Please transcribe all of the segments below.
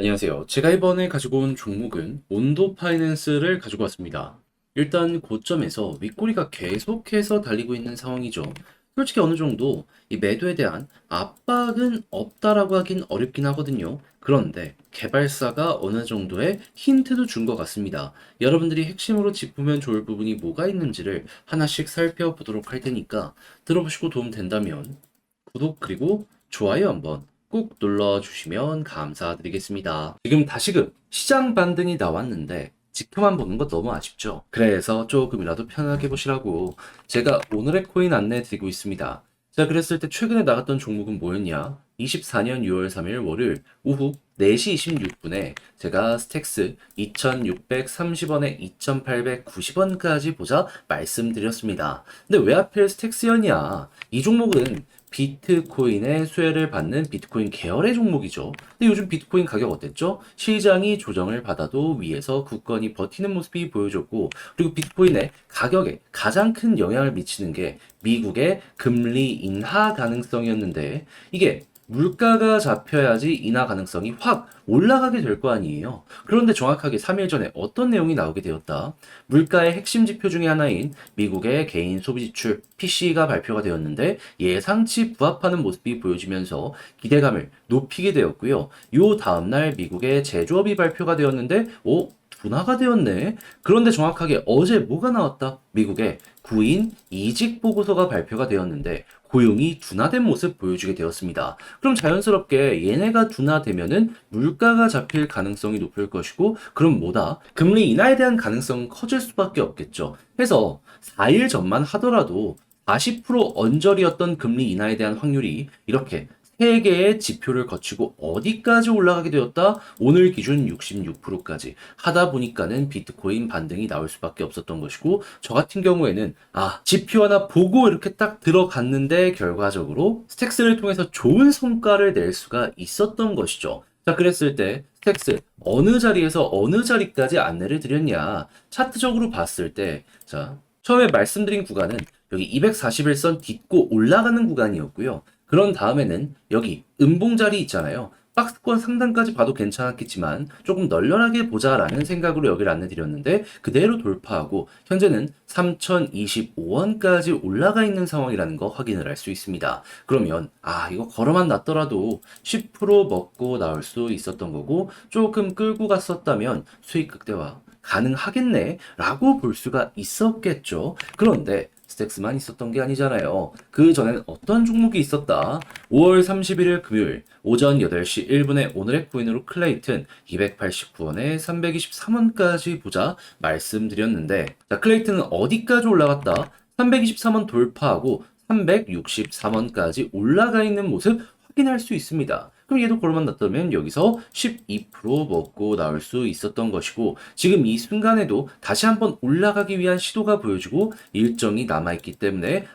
안녕하세요. 제가 이번에 가지고 온 종목은 온도 파이낸스를 가지고 왔습니다. 일단 고점에서 윗꼬리가 계속해서 달리고 있는 상황이죠. 솔직히 어느 정도 이 매도에 대한 압박은 없다라고 하긴 어렵긴 하거든요. 그런데 개발사가 어느 정도의 힌트도 준 것 같습니다. 여러분들이 핵심으로 짚으면 좋을 부분이 뭐가 있는지를 하나씩 살펴보도록 할 테니까 들어보시고 도움 된다면 구독 그리고 좋아요 한번 꾹 눌러주시면 감사드리겠습니다. 지금 다시금 시장 반등이 나왔는데 지표만 보는 거 너무 아쉽죠? 그래서 조금이라도 편하게 보시라고 제가 오늘의 코인 안내 드리고 있습니다. 자, 그랬을 때 최근에 나갔던 종목은 뭐였냐? 24년 6월 3일 월요일 오후 4시 26분에 제가 스택스 2,630원에 2,890원까지 보자 말씀드렸습니다. 근데 왜 하필 스택스였냐? 이 종목은 비트코인의 수혜를 받는 비트코인 계열의 종목이죠. 근데 요즘 비트코인 가격 어땠죠? 시장이 조정을 받아도 위에서 굳건히 버티는 모습이 보여줬고, 그리고 비트코인의 가격에 가장 큰 영향을 미치는 게 미국의 금리 인하 가능성이었는데, 이게 물가가 잡혀야지 인하 가능성이 확 올라가게 될 거 아니에요. 그런데 정확하게 3일 전에 어떤 내용이 나오게 되었다. 물가의 핵심 지표 중에 하나인 미국의 개인 소비 지출 PC가 발표가 되었는데 예상치 부합하는 모습이 보여지면서 기대감을 높이게 되었고요. 요 다음날 미국의 제조업이 발표가 되었는데 둔화가 되었네. 그런데 정확하게 어제 뭐가 나왔다? 미국의 구인 이직 보고서가 발표가 되었는데 고용이 둔화된 모습 보여주게 되었습니다. 그럼 자연스럽게 얘네가 둔화되면은 물가가 잡힐 가능성이 높을 것이고, 그럼 뭐다? 금리 인하에 대한 가능성은 커질 수밖에 없겠죠. 해서 4일 전만 하더라도 40% 언저리였던 금리 인하에 대한 확률이 이렇게 3개의 지표를 거치고 어디까지 올라가게 되었다? 오늘 기준 66%까지 하다 보니까는 비트코인 반등이 나올 수밖에 없었던 것이고, 저 같은 경우에는 지표 하나 보고 이렇게 딱 들어갔는데 결과적으로 스택스를 통해서 좋은 성과를 낼 수가 있었던 것이죠. 자, 그랬을 때 스택스 어느 자리에서 어느 자리까지 안내를 드렸냐? 차트적으로 봤을 때, 자, 처음에 말씀드린 구간은 여기 241선 딛고 올라가는 구간이었고요. 그런 다음에는 여기 음봉 자리 있잖아요. 박스권 상단까지 봐도 괜찮았겠지만 조금 널널하게 보자라는 생각으로 여기를 안내드렸는데 그대로 돌파하고 현재는 3,025원까지 올라가 있는 상황이라는 거 확인을 할 수 있습니다. 그러면 이거 걸어만 놨더라도 10% 먹고 나올 수 있었던 거고, 조금 끌고 갔었다면 수익 극대화 가능하겠네 라고 볼 수가 있었겠죠. 그런데 스택스만 있었던 게 아니잖아요. 그 전엔 어떤 종목이 있었다? 5월 31일 금요일 오전 8시 1분에 오늘의 코인으로 클레이튼 289원에 323원까지 보자 말씀드렸는데, 자, 클레이튼은 어디까지 올라갔다? 323원 돌파하고 363원까지 올라가 있는 모습 확인할 수 있습니다. 그럼 얘도 걸어만 놨다면 여기서 12% 먹고 나올 수 있었던 것이고, 지금 이 순간에도 다시 한번 올라가기 위한 시도가 보여지고 일정이 남아있기 때문에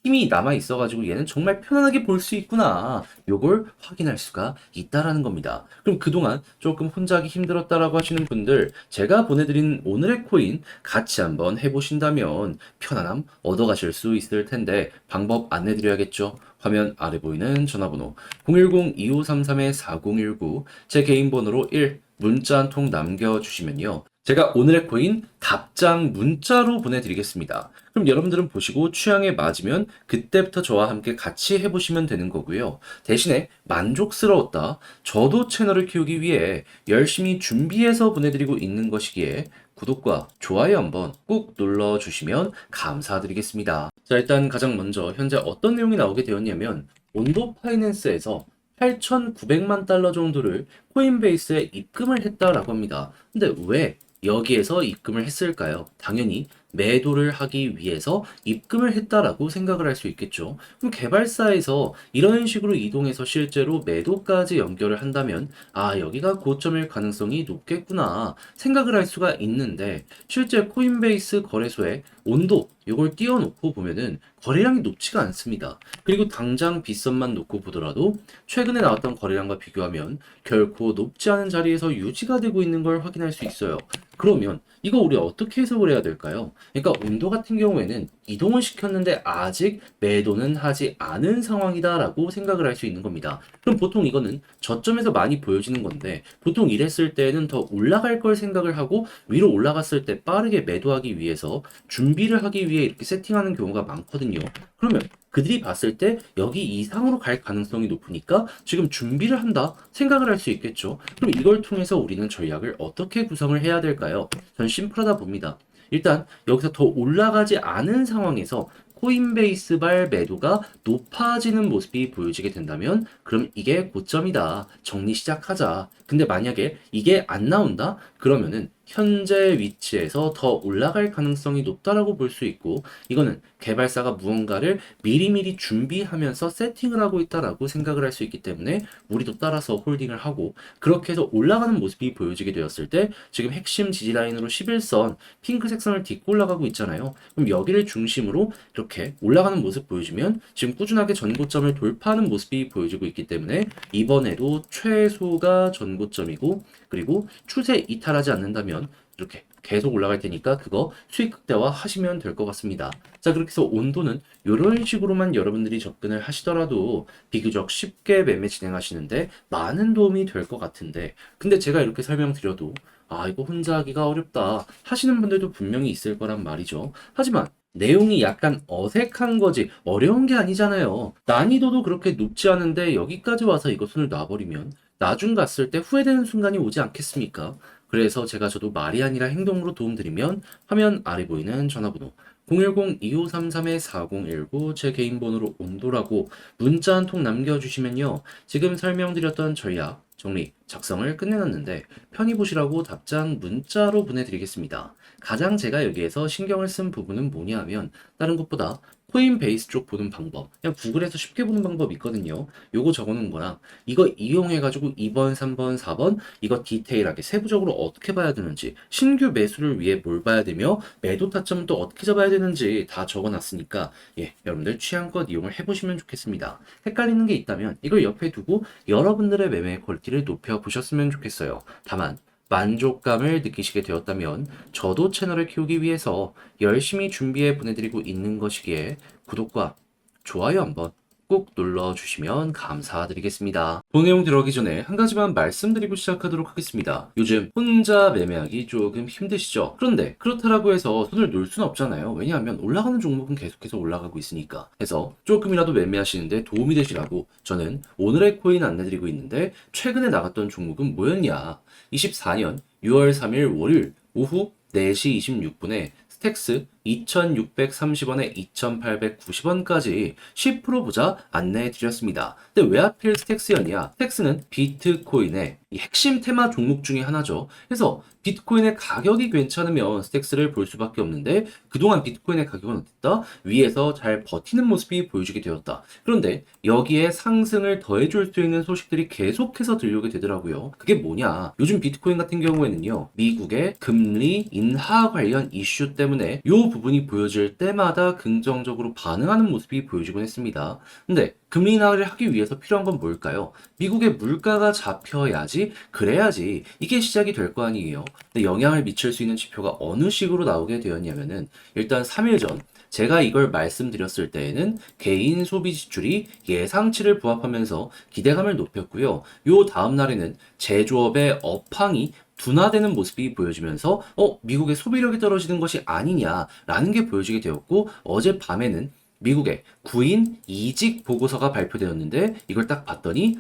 힘이 남아있어가지고 얘는 정말 편안하게 볼 수 있구나, 요걸 확인할 수가 있다라는 겁니다. 그럼 그동안 조금 혼자 하기 힘들었다라고 하시는 분들, 제가 보내드린 오늘의 코인 같이 한번 해보신다면 편안함 얻어가실 수 있을 텐데 방법 안내드려야겠죠. 화면 아래 보이는 전화번호 010-2533-4019, 제 개인 번호로 1 문자 한 통 남겨주시면요, 제가 오늘의 코인 답장 문자로 보내드리겠습니다. 그럼 여러분들은 보시고 취향에 맞으면 그때부터 저와 함께 같이 해보시면 되는 거고요. 대신에 만족스러웠다, 저도 채널을 키우기 위해 열심히 준비해서 보내드리고 있는 것이기에 구독과 좋아요 한번 꾹 눌러주시면 감사드리겠습니다. 자, 일단 가장 먼저 현재 어떤 내용이 나오게 되었냐면 온도 파이낸스에서 8,900만 달러 정도를 코인베이스에 입금을 했다라고 합니다. 근데 왜 여기에서 입금을 했을까요? 당연히 매도를 하기 위해서 입금을 했다라고 생각을 할 수 있겠죠. 그럼 개발사에서 이런 식으로 이동해서 실제로 매도까지 연결을 한다면 여기가 고점일 가능성이 높겠구나 생각을 할 수가 있는데, 실제 코인베이스 거래소에 온도 이걸 띄워놓고 보면은 거래량이 높지가 않습니다. 그리고 당장 빗썸만 놓고 보더라도 최근에 나왔던 거래량과 비교하면 결코 높지 않은 자리에서 유지가 되고 있는 걸 확인할 수 있어요. 그러면 이거 우리 어떻게 해석을 해야 될까요? 그러니까 온도 같은 경우에는 이동을 시켰는데 아직 매도는 하지 않은 상황이다라고 생각을 할 수 있는 겁니다. 그럼 보통 이거는 저점에서 많이 보여지는 건데 보통 이랬을 때는 더 올라갈 걸 생각을 하고 위로 올라갔을 때 빠르게 매도하기 위해서 준비를 하기 위해 이렇게 세팅하는 경우가 많거든요. 그러면 그들이 봤을 때 여기 이상으로 갈 가능성이 높으니까 지금 준비를 한다 생각을 할 수 있겠죠. 그럼 이걸 통해서 우리는 전략을 어떻게 구성을 해야 될까요? 전 심플하다 봅니다. 일단 여기서 더 올라가지 않은 상황에서 코인베이스발 매도가 높아지는 모습이 보여지게 된다면 그럼 이게 고점이다. 정리 시작하자. 근데 만약에 이게 안 나온다? 그러면은 현재 위치에서 더 올라갈 가능성이 높다라고 볼 수 있고 이거는 개발사가 무언가를 미리미리 준비하면서 세팅을 하고 있다라고 생각을 할 수 있기 때문에 우리도 따라서 홀딩을 하고 그렇게 해서 올라가는 모습이 보여지게 되었을 때 지금 핵심 지지 라인으로 11선 핑크색 선을 딛고 올라가고 있잖아요. 그럼 여기를 중심으로 이렇게 올라가는 모습 보여주면 지금 꾸준하게 전고점을 돌파하는 모습이 보여지고 있기 때문에 이번에도 최소가 전고점이고 그리고 추세 이탈하지 않는다면 이렇게 계속 올라갈 테니까 그거 수익 극대화 하시면 될 것 같습니다. 자, 그렇게 해서 온도는 이런 식으로만 여러분들이 접근을 하시더라도 비교적 쉽게 매매 진행하시는데 많은 도움이 될 것 같은데 근데 제가 이렇게 설명드려도 아, 이거 혼자 하기가 어렵다 하시는 분들도 분명히 있을 거란 말이죠. 하지만 내용이 약간 어색한 거지 어려운 게 아니잖아요. 난이도도 그렇게 높지 않은데 여기까지 와서 이거 손을 놔버리면 나중 갔을 때 후회되는 순간이 오지 않겠습니까? 그래서 저도 말이 아니라 행동으로 도움드리면 화면 아래 보이는 전화번호 010-2533-4019 제 개인 번호로 온도라고 문자 한 통 남겨주시면요. 지금 설명드렸던 전략 정리 작성을 끝내놨는데 편히 보시라고 답장 문자로 보내드리겠습니다. 가장 제가 여기에서 신경을 쓴 부분은 뭐냐 하면 다른 것보다 코인베이스 쪽 보는 방법 그냥 구글에서 쉽게 보는 방법이 있거든요. 요거 적어놓은 거랑 이거 이용해가지고 2번, 3번, 4번 이거 디테일하게 세부적으로 어떻게 봐야 되는지 신규 매수를 위해 뭘 봐야 되며 매도 타점은 또 어떻게 잡아야 되는지 다 적어놨으니까 예, 여러분들 취향껏 이용을 해보시면 좋겠습니다. 헷갈리는 게 있다면 이걸 옆에 두고 여러분들의 매매 퀄리티를 높여보셨으면 좋겠어요. 다만 만족감을 느끼시게 되었다면 저도 채널을 키우기 위해서 열심히 준비해 보내드리고 있는 것이기에 구독과 좋아요 한번 꼭 눌러주시면 감사드리겠습니다. 본 내용 들어가기 전에 한 가지만 말씀드리고 시작하도록 하겠습니다. 요즘 혼자 매매하기 조금 힘드시죠? 그런데 그렇다라고 해서 손을 놓을 수는 없잖아요. 왜냐하면 올라가는 종목은 계속해서 올라가고 있으니까. 해서 조금이라도 매매하시는데 도움이 되시라고 저는 오늘의 코인 안내드리고 있는데 최근에 나갔던 종목은 뭐였냐? 24년 6월 3일 월요일 오후 4시 26분에 스택스 2,630원에 2,890원까지 10% 보자 안내해 드렸습니다. 근데 왜 하필 스택스였냐? 스택스는 비트코인의 이 핵심 테마 종목 중에 하나죠. 그래서 비트코인의 가격이 괜찮으면 스택스를 볼 수밖에 없는데 그동안 비트코인의 가격은 어땠다? 위에서 잘 버티는 모습이 보여주게 되었다. 그런데 여기에 상승을 더해줄 수 있는 소식들이 계속해서 들려오게 되더라고요. 그게 뭐냐? 요즘 비트코인 같은 경우에는요. 미국의 금리 인하 관련 이슈 때문에 요 부분이 보여질 때마다 긍정적으로 반응하는 모습이 보여지곤 했습니다. 근데 금리 인하를 하기 위해서 필요한 건 뭘까요? 미국의 물가가 잡혀야지, 그래야지 이게 시작이 될 거 아니에요. 근데 영향을 미칠 수 있는 지표가 어느 식으로 나오게 되었냐면은 일단 3일 전 제가 이걸 말씀드렸을 때에는 개인 소비 지출이 예상치를 부합하면서 기대감을 높였고요. 요 다음 날에는 제조업의 업황이 둔화되는 모습이 보여지면서 미국의 소비력이 떨어지는 것이 아니냐라는 게 보여지게 되었고 어젯밤에는 미국의 구인 이직 보고서가 발표되었는데 이걸 딱 봤더니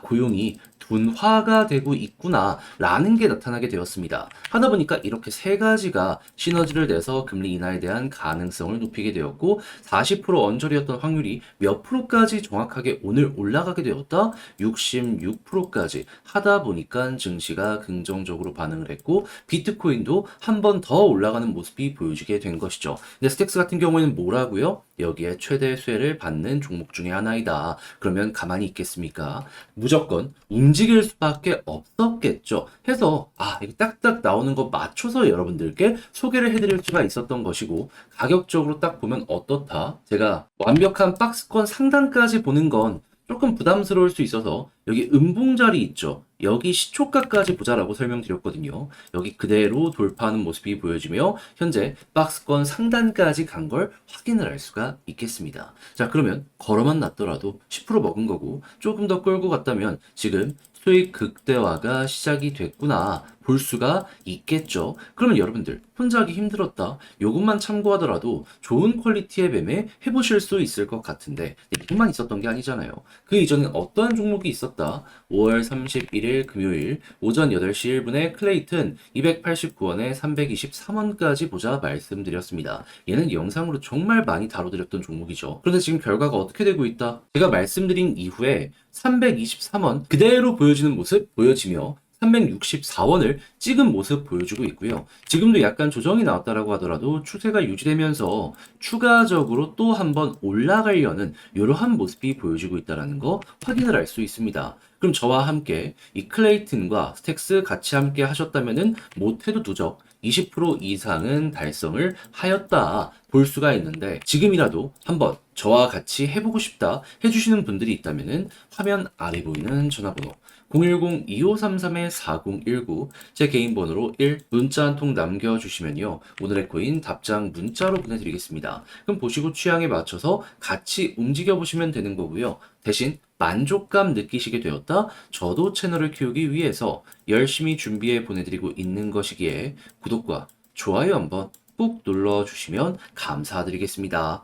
고용이 둔화가 되고 있구나 라는 게 나타나게 되었습니다. 하다 보니까 이렇게 세 가지가 시너지를 내서 금리 인하에 대한 가능성을 높이게 되었고 40% 언저리였던 확률이 몇 프로까지 정확하게 오늘 올라가게 되었다? 66%까지 하다 보니까 증시가 긍정적으로 반응을 했고 비트코인도 한 번 더 올라가는 모습이 보여지게 된 것이죠. 근데 스택스 같은 경우에는 뭐라고요? 여기에 최대 수혜를 받는 종목 중에 하나이다. 그러면 가만히 있겠습니까? 무조건 움직일 수밖에 없었겠죠. 해서 이거 딱딱 나오는 거 맞춰서 여러분들께 소개를 해드릴 수가 있었던 것이고 가격적으로 딱 보면 어떻다? 제가 완벽한 박스권 상단까지 보는 건 조금 부담스러울 수 있어서 여기 음봉자리 있죠. 여기 시초가까지 보자라고 설명드렸거든요. 여기 그대로 돌파하는 모습이 보여지며 현재 박스권 상단까지 간 걸 확인을 할 수가 있겠습니다. 자, 그러면 걸어만 놨더라도 10% 먹은 거고 조금 더 끌고 갔다면 지금 수익 극대화가 시작이 됐구나 볼 수가 있겠죠. 그러면 여러분들 혼자 하기 힘들었다. 요것만 참고하더라도 좋은 퀄리티의 매매 해보실 수 있을 것 같은데 이것만 있었던 게 아니잖아요. 그 이전엔 어떠한 종목이 있었다. 5월 31일 금요일 오전 8시 1분에 클레이튼 289원에 323원까지 보자 말씀드렸습니다. 얘는 영상으로 정말 많이 다뤄드렸던 종목이죠. 그런데 지금 결과가 어떻게 되고 있다? 제가 말씀드린 이후에 323원 그대로 보여지는 모습 보여지며 364원을 찍은 모습 보여주고 있고요. 지금도 약간 조정이 나왔다라고 하더라도 추세가 유지되면서 추가적으로 또 한번 올라가려는 이러한 모습이 보여지고 있다는 거 확인을 할 수 있습니다. 그럼 저와 함께 이 클레이튼과 스택스 같이 함께 하셨다면은 못해도 누적 20% 이상은 달성을 하였다 볼 수가 있는데 지금이라도 한번 저와 같이 해보고 싶다 해주시는 분들이 있다면은 화면 아래 보이는 전화번호 010-2533-4019 제 개인 번호로 1 문자 한 통 남겨주시면요. 오늘의 코인 답장 문자로 보내드리겠습니다. 그럼 보시고 취향에 맞춰서 같이 움직여 보시면 되는 거고요. 대신 만족감 느끼시게 되었다? 저도 채널을 키우기 위해서 열심히 준비해 보내드리고 있는 것이기에 구독과 좋아요 한번 꾹 눌러주시면 감사드리겠습니다.